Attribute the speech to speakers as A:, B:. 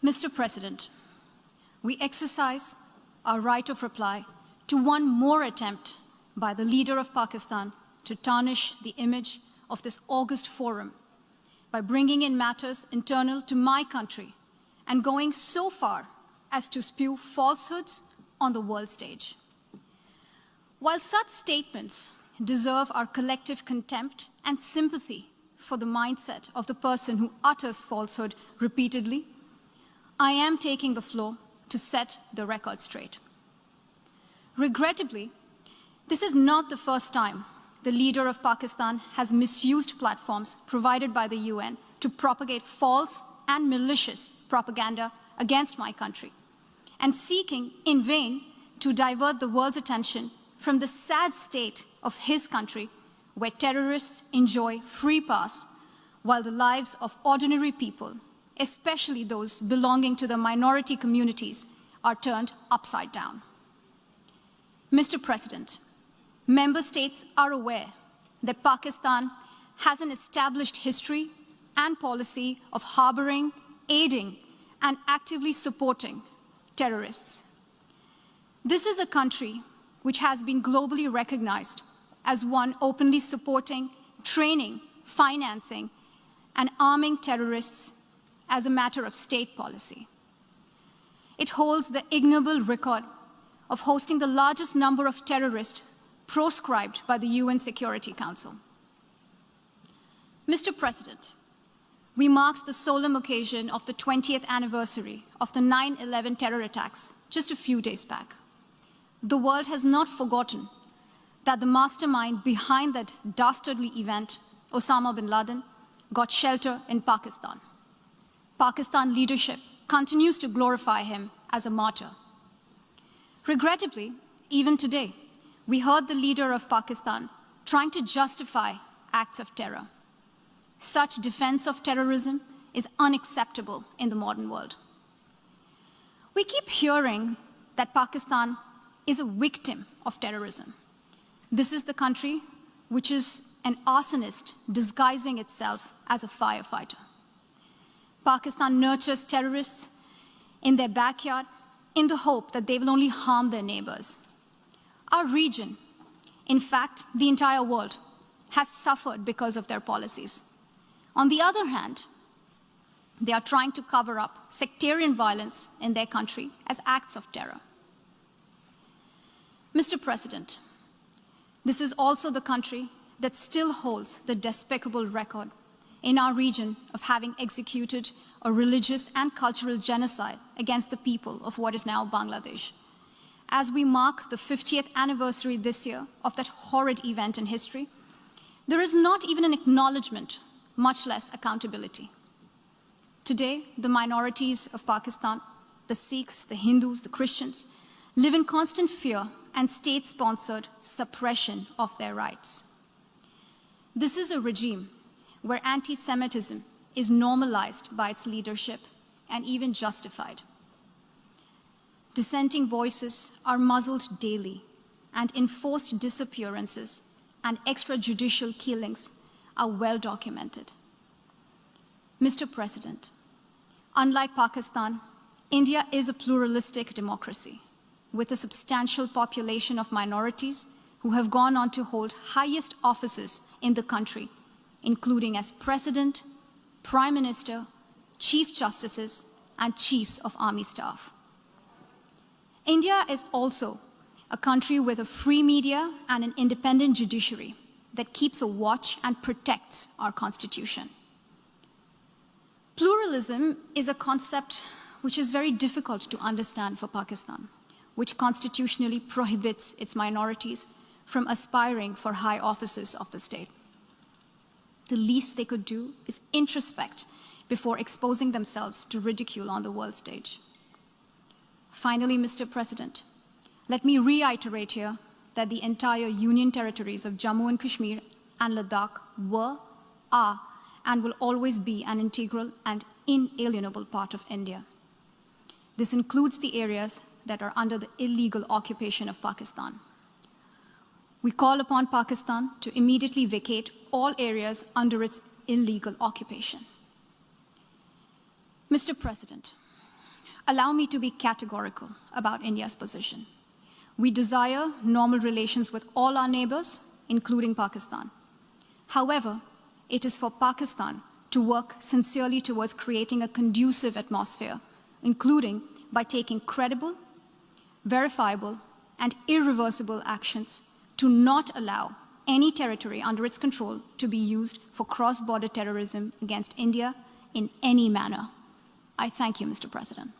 A: Mr. President, we exercise our right of reply to one more attempt by the leader of Pakistan to tarnish the image of this august forum by bringing in matters internal to my country and going so far as to spew falsehoods on the world stage. While such statements deserve our collective contempt and sympathy for the mindset of the person who utters falsehood repeatedly, I am taking the floor to set the record straight. Regrettably, this is not the first time the leader of Pakistan has misused platforms provided by the UN to propagate false and malicious propaganda against my country, and seeking in vain to divert the world's attention from the sad state of his country, where terrorists enjoy free pass while the lives of ordinary people, especially those belonging to the minority communities, are turned upside down. Mr. President, member states are aware that Pakistan has an established history and policy of harboring, aiding, and actively supporting terrorists. This is a country which has been globally recognized as one openly supporting, training, financing, and arming terrorists as a matter of state policy. It holds the ignoble record of hosting the largest number of terrorists proscribed by the UN Security Council. Mr. President, we marked the solemn occasion of the 20th anniversary of the 9/11 terror attacks just a few days back. The world has not forgotten that the mastermind behind that dastardly event, Osama bin Laden, got shelter in Pakistan. Pakistan leadership continues to glorify him as a martyr. Regrettably, even today, we heard the leader of Pakistan trying to justify acts of terror. Such defense of terrorism is unacceptable in the modern world. We keep hearing that Pakistan is a victim of terrorism. This is the country which is an arsonist disguising itself as a firefighter. Pakistan nurtures terrorists in their backyard in the hope that they will only harm their neighbors. Our region, in fact, the entire world, has suffered because of their policies. On the other hand, they are trying to cover up sectarian violence in their country as acts of terror. Mr. President, this is also the country that still holds the despicable record in our region of having executed a religious and cultural genocide against the people of what is now Bangladesh. As we mark the 50th anniversary this year of that horrid event in history, there is not even an acknowledgement, much less accountability. Today, the minorities of Pakistan, the Sikhs, the Hindus, the Christians, live in constant fear and state-sponsored suppression of their rights. This is a regime where anti-Semitism is normalized by its leadership and even justified. Dissenting voices are muzzled daily, and enforced disappearances and extrajudicial killings are well documented. Mr. President, unlike Pakistan, India is a pluralistic democracy with a substantial population of minorities who have gone on to hold highest offices in the country, including as President, Prime Minister, Chief Justices, and Chiefs of Army Staff. India is also a country with a free media and an independent judiciary that keeps a watch and protects our Constitution. Pluralism is a concept which is very difficult to understand for Pakistan, which constitutionally prohibits its minorities from aspiring for high offices of the state. The least they could do is introspect before exposing themselves to ridicule on the world stage. Finally, Mr. President, let me reiterate here that the entire Union territories of Jammu and Kashmir and Ladakh were, are, and will always be an integral and inalienable part of India. This includes the areas that are under the illegal occupation of Pakistan. We call upon Pakistan to immediately vacate all areas under its illegal occupation. Mr. President, Allow me to be categorical about India's position. We desire normal relations with all our neighbors, including Pakistan. However, it is for Pakistan to work sincerely towards creating a conducive atmosphere, including by taking credible, verifiable, and irreversible actions to not allow any territory under its control to be used for cross-border terrorism against India in any manner. I thank you, Mr. President.